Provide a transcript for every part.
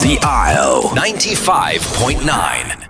The Isle 95.9.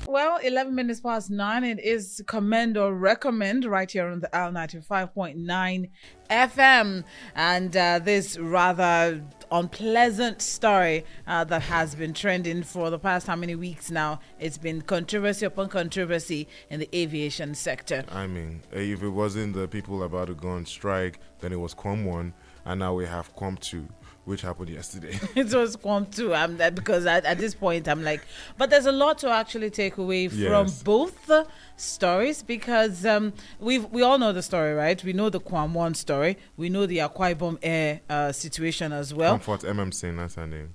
Well, 11 minutes past 9. It is commend or recommend right here on the Isle 95.9 FM. And this rather unpleasant story that has been trending for the past how many weeks now. It's been controversy upon controversy in the aviation sector. I mean, if it wasn't the people about to go on strike, then it was Quam 1, and now we have Quam 2. Which happened yesterday. It was Quam 2. Because at this point, I'm like, but there's a lot to actually take away from both the stories because we all know the story, right? We know the Quam 1 story. We know the Ibom Air situation as well. Comfort Emmanson, that's her name.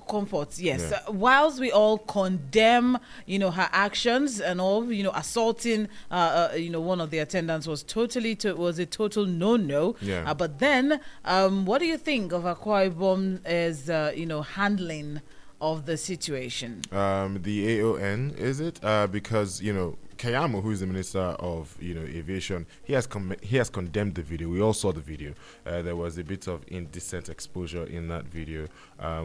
Comfort, yes. Yeah. Whilst we all condemn, her actions and all, assaulting, one of the attendants was a total no-no. Yeah. But then, what do you think of Ibom as handling of the situation? The AON, is it? Because Kayamo, who is the Minister of Aviation, he has condemned the video. We all saw the video. There was a bit of indecent exposure in that video,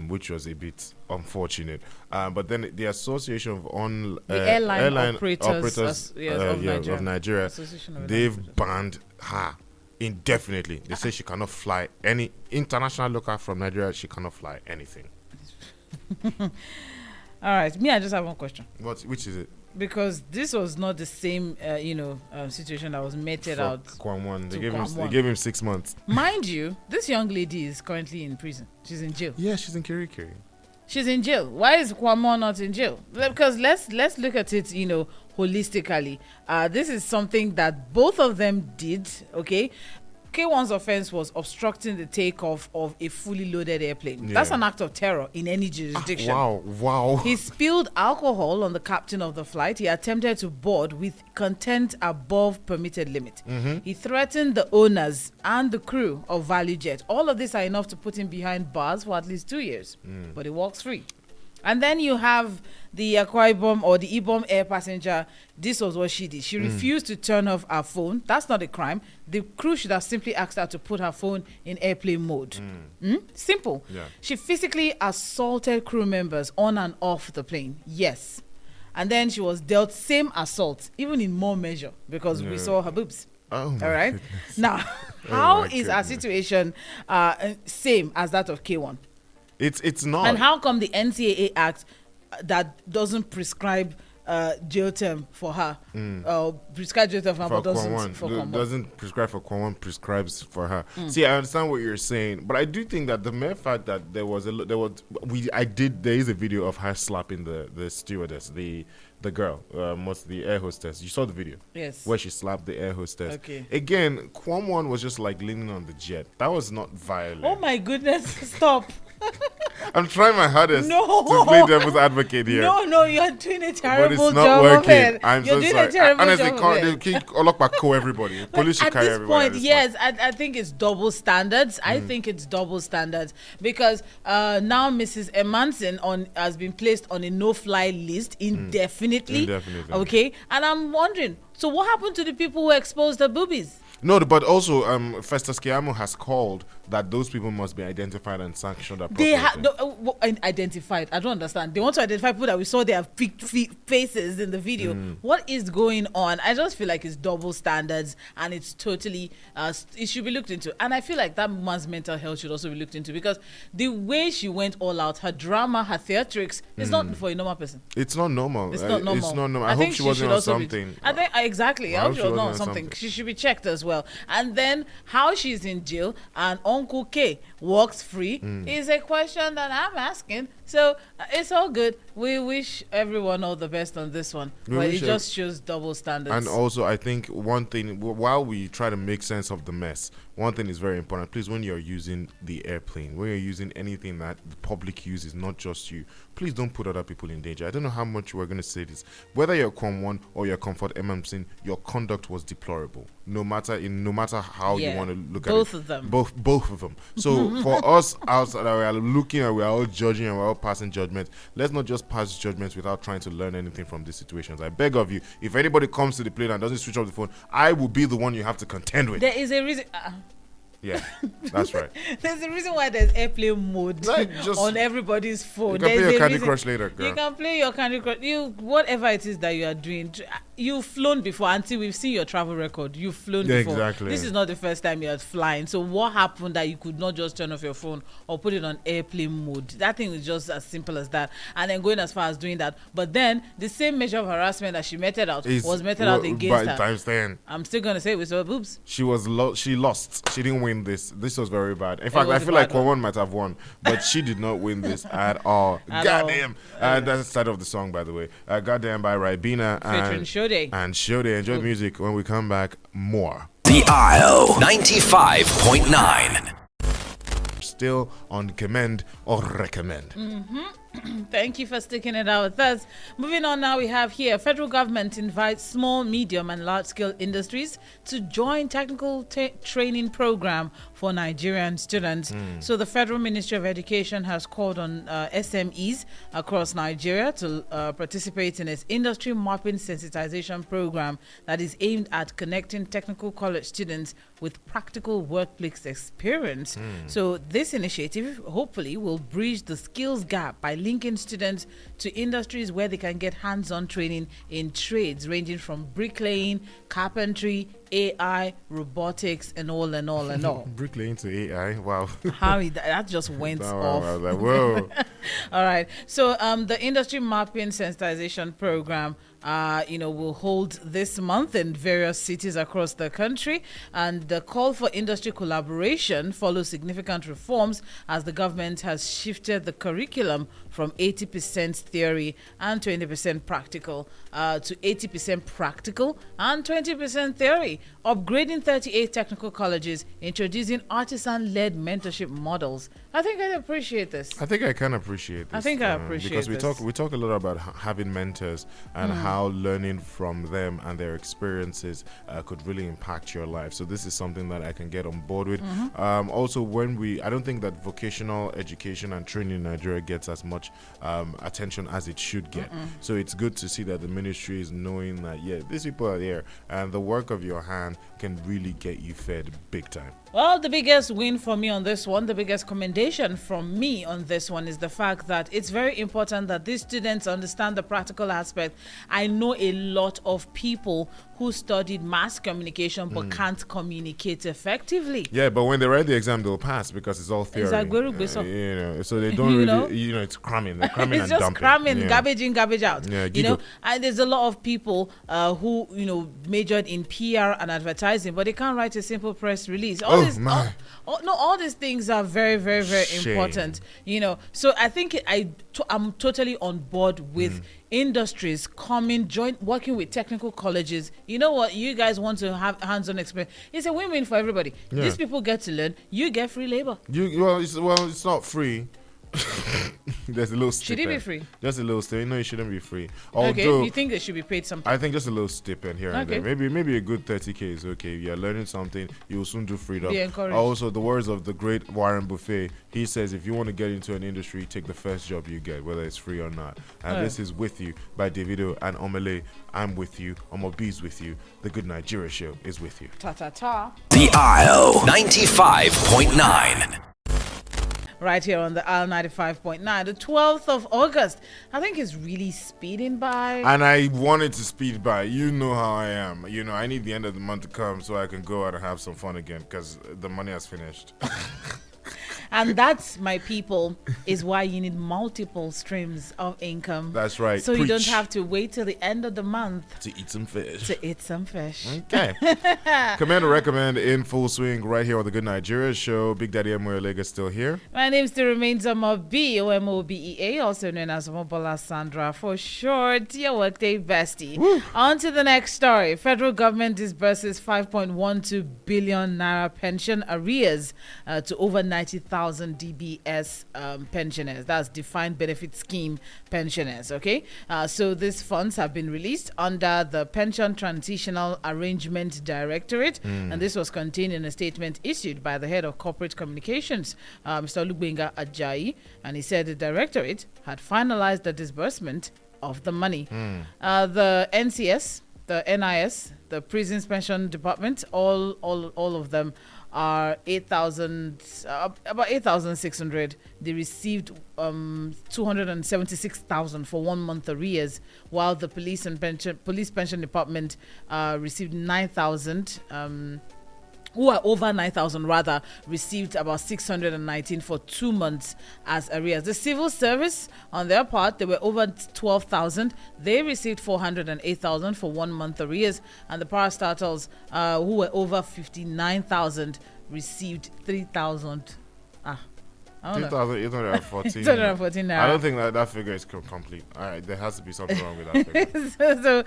which was a bit unfortunate. But then the Association of Airline Operators of Nigeria, they've banned her indefinitely. They say she cannot fly any international local from Nigeria. She cannot fly anything. All right, I just have one question. Which is it? Because this was not the same, situation that was meted out. Quam 1. They gave him 6 months. Mind you, this young lady is currently in prison. She's in jail. Yeah, she's in Kiri. She's in jail. Why is Quam 1 not in jail? Because let's look at it, holistically. This is something that both of them did. Okay. K1's offense was obstructing the takeoff of a fully loaded airplane. Yeah. That's an act of terror in any jurisdiction. Wow. He spilled alcohol on the captain of the flight. He attempted to board with content above permitted limit. Mm-hmm. He threatened the owners and the crew of ValueJet. All of these are enough to put him behind bars for at least 2 years. But he walks free. And then you have the Ibom or the Ibom Air passenger. This was what she did. She refused to turn off her phone. That's not a crime. The crew should have simply asked her to put her phone in airplane mode. Simple. Yeah. She physically assaulted crew members on and off the plane. Yes. And then she was dealt same assault, even in more measure, because we saw her boobs. Oh, all right. Goodness. Now, how is our situation same as that of K1? It's not. And how come the NCAA Act that doesn't prescribe jail term for her, prescribe jail term for her, but doesn't for Quam 1? Doesn't prescribe for Quam 1, prescribes for her. See, I understand what you're saying, but I do think that the mere fact that there is a video of her slapping the stewardess, the girl, what's the air hostess. You saw the video? Yes. Where she slapped the air hostess. Okay. Again, Quam 1 was just like leaning on the jet. That was not violent. Oh my goodness, stop. I'm trying my hardest to play devil's advocate here. No, you're doing a terrible but it's not job working. of it. I'm you're so doing sorry. a terrible Honestly, job of it. they keep everybody. Police should at carry this everybody. point, yes, I think it's double standards. I think it's double standards because now Mrs. Emmanson has been placed on a no-fly list indefinitely. Indefinitely. Okay, and I'm wondering, so what happened to the people who exposed the boobies? No, but also Festus Keyamo has called that those people must be identified and sanctioned appropriately. Identified? I don't understand. They want to identify people that we saw their faces in the video. What is going on? I just feel like it's double standards and it's totally, it should be looked into. And I feel like that woman's mental health should also be looked into because the way she went all out, her drama, her theatrics, is not for a normal person. It's not normal. It's not normal. It's not normal. I hope she wasn't on something. I think, exactly. I hope she was not on something. She should be checked as well. And then how she's in jail and Uncle K walks free is a question that I'm asking. So it's all good. We wish everyone all the best on this one. But it just shows double standards. And also, I think one thing, while we try to make sense of the mess, one thing is very important. Please, when you're using the airplane, when you're using anything that the public uses, not just you, please don't put other people in danger. I don't know how much we're going to say this. Whether you're Quam 1 or you're Comfort Emmanson, your conduct was deplorable. No matter how you want to look at it. Both of them. Both of them. So for us outside, we are looking and we are all judging and we're all passing judgment. Let's not just pass judgments without trying to learn anything from these situations. I beg of you, if anybody comes to the plane and doesn't switch off the phone, I will be the one you have to contend with. There is a reason. Yeah, that's right. There's a reason why there's airplane mode on everybody's phone. You can There's play your Candy reason. Crush later, girl. You can play your Candy Crush. Whatever it is that you are doing. You've flown before. Until we've seen your travel record, you've flown before. Exactly. This is not the first time you're flying. So what happened that you could not just turn off your phone or put it on airplane mode? That thing is just as simple as that. And then going as far as doing that. But then the same measure of harassment that she meted out was meted out against her. Times 10. I'm still gonna say it with her boobs. She lost. She didn't win this. This was very bad. In fact, I feel like Kwon might have won, but she did not win this at all. Goddamn. That's the start of the song, by the way. Goddamn by Ribena and Shode. And Shode. Enjoy the music. When we come back, more. The Isle 95.9. Still on commend or recommend. Thank you for sticking it out with us. Moving on now, we have here federal government invites small, medium and large-scale industries to join technical training program for Nigerian students. So the Federal Ministry of Education has called on SMEs across Nigeria to participate in its industry mapping sensitization program that is aimed at connecting technical college students with practical workplace experience. So this initiative hopefully will bridge the skills gap by linking students to industries where they can get hands-on training in trades ranging from bricklaying, carpentry, AI, robotics, and all. Bricklaying to AI, wow. How that just went off. I was like, whoa. All right. So the industry mapping sensitization program will hold this month in various cities across the country, and the call for industry collaboration follows significant reforms as the government has shifted the curriculum from 80% theory and 20% practical to 80% practical and 20% theory, upgrading 38 technical colleges, introducing artisan-led mentorship models. I think I appreciate this. I think I can appreciate this. I think I appreciate because this. we talk a lot about having mentors and how learning from them and their experiences could really impact your life. So this is something that I can get on board with. Also, I don't think that vocational education and training in Nigeria gets as much attention as it should get. So it's good to see that the ministry is knowing that, these people are there and the work of your hand can really get you fed big time. Well, the biggest win for me on this one, the biggest commendation from me on this one is the fact that it's very important that these students understand the practical aspect. I know a lot of people who studied mass communication but can't communicate effectively. Yeah, but when they write the exam, they'll pass because it's all theory. So they don't really, it's cramming. They're cramming it's and just dumping. Cramming, garbage in, garbage out. Yeah, and there's a lot of people who majored in PR and advertising, but they can't write a simple press release. All these things are very, very, very important. So I think I'm totally on board with industries working with technical colleges. You know what? You guys want to have hands-on experience. It's a win-win for everybody. Yeah. These people get to learn. You get free labor. It's not free. There's a little stipend. Should it be free? Just a little stipend. No, it shouldn't be free. Okay, you think they should be paid something? I think just a little stipend here and there. Maybe a good 30K is okay. You're learning something, you will soon do freedom. Be encouraged. Also, the words of the great Warren Buffett, he says if you want to get into an industry, take the first job you get, whether it's free or not. And this is With You by Davido and Omele. I'm with you. Omobi's with you. The Good Nigeria Show is with you. Ta-ta-ta. The Isle 95.9. Right here on the Isle 95.9, the 12th of August. I think it's really speeding by. And I wanted to speed by. You know how I am. I need the end of the month to come so I can go out and have some fun again because the money has finished. And that's, my people, is why you need multiple streams of income. That's right. So you don't have to wait till the end of the month to eat some fish. Okay. Command or recommend in full swing right here on the Good Nigeria Show. Big Daddy Emuelega still here. My name still remains Omobi, Omobea, also known as Omobola Sandra for short. Your workday bestie. Woo. On to the next story. Federal government disburses 5.12 billion naira pension arrears to over 90,000 DBS pensioners. That's defined benefit scheme pensioners. Okay. So these funds have been released under the Pension Transitional Arrangement Directorate, and this was contained in a statement issued by the head of corporate communications, Mr. Lugbenga Ajayi, and he said the directorate had finalized the disbursement of the money. The NCS, the NIS, the Prisons Pension Department, all of them are 8,000, about 8,600. They received 276,000 for 1 month arrears, while the police pension department received 9,000. Who are over 9,000 rather, received about 619 for 2 months as arrears. The civil service, on their part, they were over 12,000. They received 408,000 for 1 month arrears. And the parastatals, who were over 59,000, received 3,000. 3,814. 214 naira. I don't think that figure is complete. All right, there has to be something wrong with that figure. so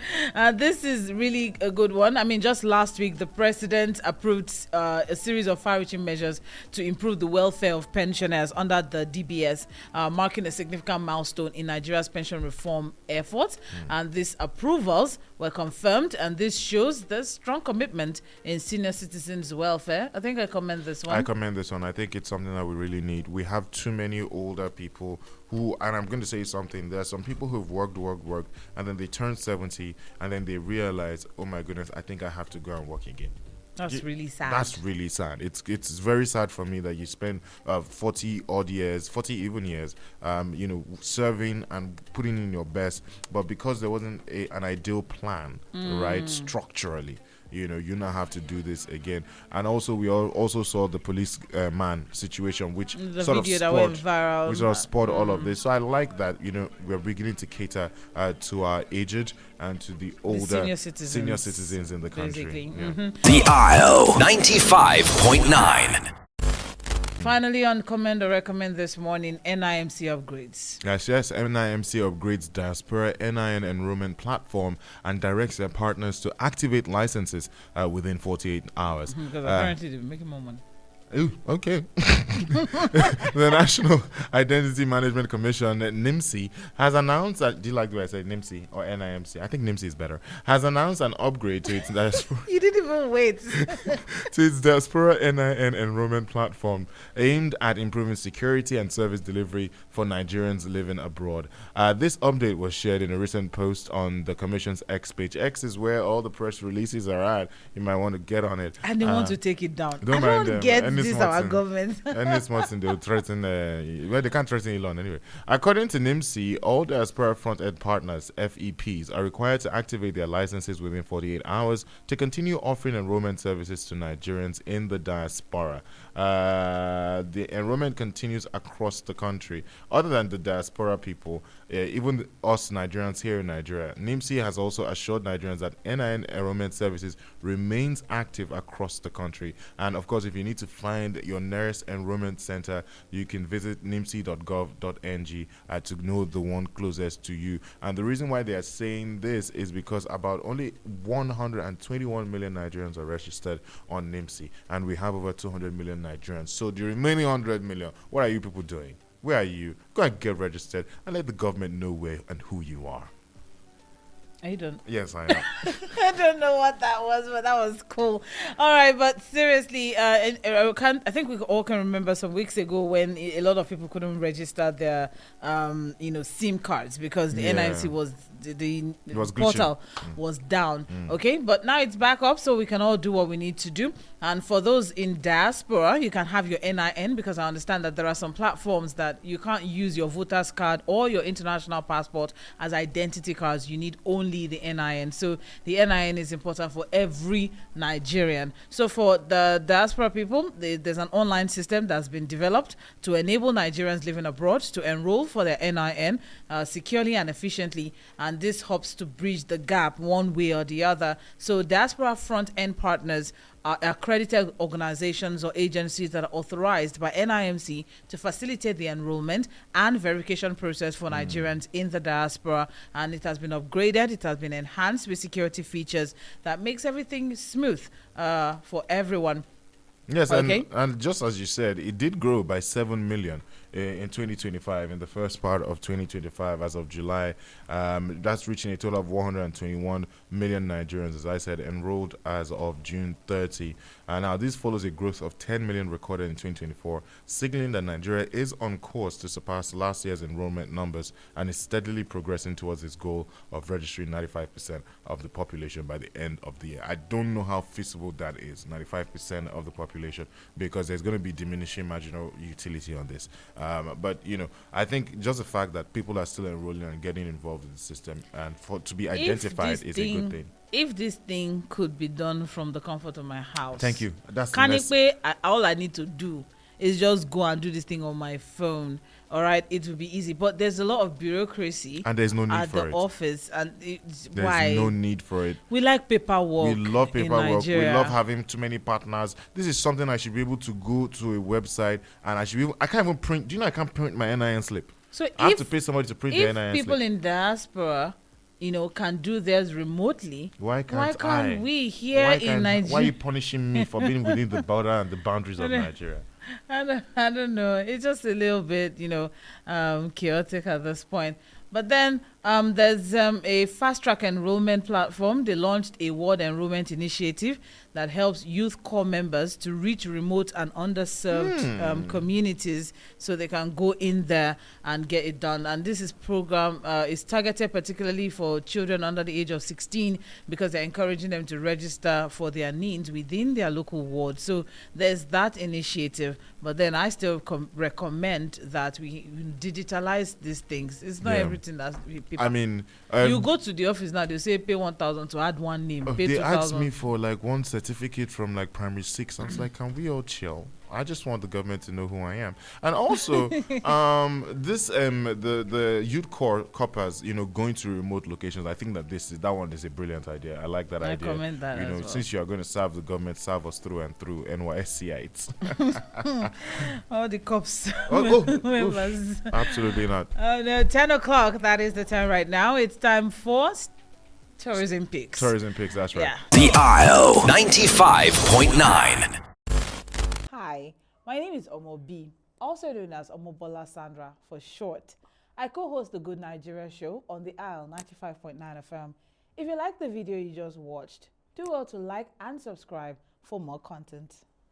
this is really a good one. I mean, just last week, the president approved a series of far-reaching measures to improve the welfare of pensioners under the DBS, marking a significant milestone in Nigeria's pension reform efforts. And these approvals were confirmed, and this shows the strong commitment in senior citizens' welfare. I think I commend this one. I commend this one. I think it's something that we really need. We have too many older people who, and I'm going to say something, there are some people who've worked, and then they turn 70, and then they realize, oh my goodness, I think I have to go and work again. That's really sad. That's really sad. It's very sad for me that you spend 40 even years, serving and putting in your best, but because there wasn't an ideal plan, right, structurally, you now have to do this again. And also, we also saw the police man situation, which sort of spurred all of this. So I like that, we're beginning to cater to our aged and to the older senior citizens in the country. Yeah. The Isle 95.9. Finally, on Commend or Recommend this morning, NIMC upgrades. Yes, NIMC upgrades Diaspora NIN enrollment platform and directs their partners to activate licenses within 48 hours. Because apparently they're making more money. Ooh, okay. The National Identity Management Commission, NIMC, has announced that, do you like the way I said NIMC or NIMC? I think NIMC is better. Has announced an upgrade to its diaspora. You didn't even wait. To its Diaspora NIN enrollment platform aimed at improving security and service delivery for Nigerians living abroad. This update was shared in a recent post on the Commission's X page. X is where all the press releases are at. You might want to get on it. And they want to take it down. Don't I mind don't them. get this our government. And this Martin, they'll threaten, well, they can't threaten Elon anyway. According to NIMC, all Diaspora front-end partners, FEPs, are required to activate their licenses within 48 hours to continue offering enrollment services to Nigerians in the diaspora. The enrollment continues across the country. Other than the diaspora people, even us Nigerians here in Nigeria, NIMC has also assured Nigerians that NIN enrollment services remains active across the country. And of course, if you need to find your nearest enrollment center, you can visit nimc.gov.ng to know the one closest to you. And the reason why they are saying this is because about only 121 million Nigerians are registered on NIMC, and we have over 200 million Nigerians. So the remaining 100 million, what are you people doing? Where are you? Go and get registered and let the government know where and who you are. I don't. Yes, I know. I don't know what that was, but that was cool. All right, but seriously, I think we all can remember some weeks ago when a lot of people couldn't register their, SIM cards because the NIMC was the portal was down. Okay, but now it's back up, so we can all do what we need to do. And for those in diaspora, you can have your NIN, because I understand that there are some platforms that you can't use your voter's card or your international passport as identity cards. You need only the NIN. So the NIN is important for every Nigerian. So for the diaspora people, there's an online system that's been developed to enable Nigerians living abroad to enroll for their NIN securely and efficiently. And this helps to bridge the gap one way or the other. So diaspora front-end partners are accredited organizations or agencies that are authorized by NIMC to facilitate the enrollment and verification process for Nigerians in the diaspora. And it has been upgraded, it has been enhanced with security features that makes everything smooth for everyone. Yes, okay. and just as you said, it did grow by 7 million in 2025, in the first part of 2025, as of July. That's reaching a total of 121 million Nigerians, as I said, enrolled as of June 30. Now, this follows a growth of 10 million recorded in 2024, signaling that Nigeria is on course to surpass last year's enrollment numbers and is steadily progressing towards its goal of registering 95% of the population by the end of the year. I don't know how feasible that is, 95% of the population, because there's going to be diminishing marginal utility on this. But, I think just the fact that people are still enrolling and getting involved in the system and to be identified is a good thing. If this thing could be done from the comfort of my house. Thank you. That's all I need to do is just go and do this thing on my phone. All right, it will be easy. But there's a lot of bureaucracy and there's no need at for the it. Office. And there's no need for it. We like paperwork. We love paperwork. We love having too many partners. This is something I should be able to go to a website and I can't even print. Do you know I can't print my NIN slip? So I have to pay somebody to print the NIN slip. If people in diaspora can do theirs remotely, why can't we here in Nigeria? Why are you punishing me for being within the border and the boundaries of Nigeria? I don't know. It's just a little bit, chaotic at this point. But then there's a fast-track enrollment platform. They launched a ward enrollment initiative that helps youth corps members to reach remote and underserved communities so they can go in there and get it done. And this program is targeted particularly for children under the age of 16 because they're encouraging them to register for their needs within their local ward. So there's that initiative. But then I still recommend that we digitalize these things. It's not everything that people... I mean... you go to the office now, they say pay 1,000 to add one name. Pay they 2,000. asked me for one certificate from primary 6. I was like, can we all chill? I just want the government to know who I am. And also, the youth corpers, going to remote locations. I think that one is a brilliant idea. I like that idea. I commend that as well. Since you are going to serve the government, serve us through and through, NYSCites. All the cops. Members. Absolutely not. No, 10 o'clock, that is the time right now. It's time for Tourism Picks. Tourism Picks, that's right. Yeah. The Isle 95.9. Hi, my name is Omo B, also known as Omobola Sandra for short. I co-host the Good Nigeria show on the Isle 95.9 FM. If you like the video you just watched, do well to like and subscribe for more content.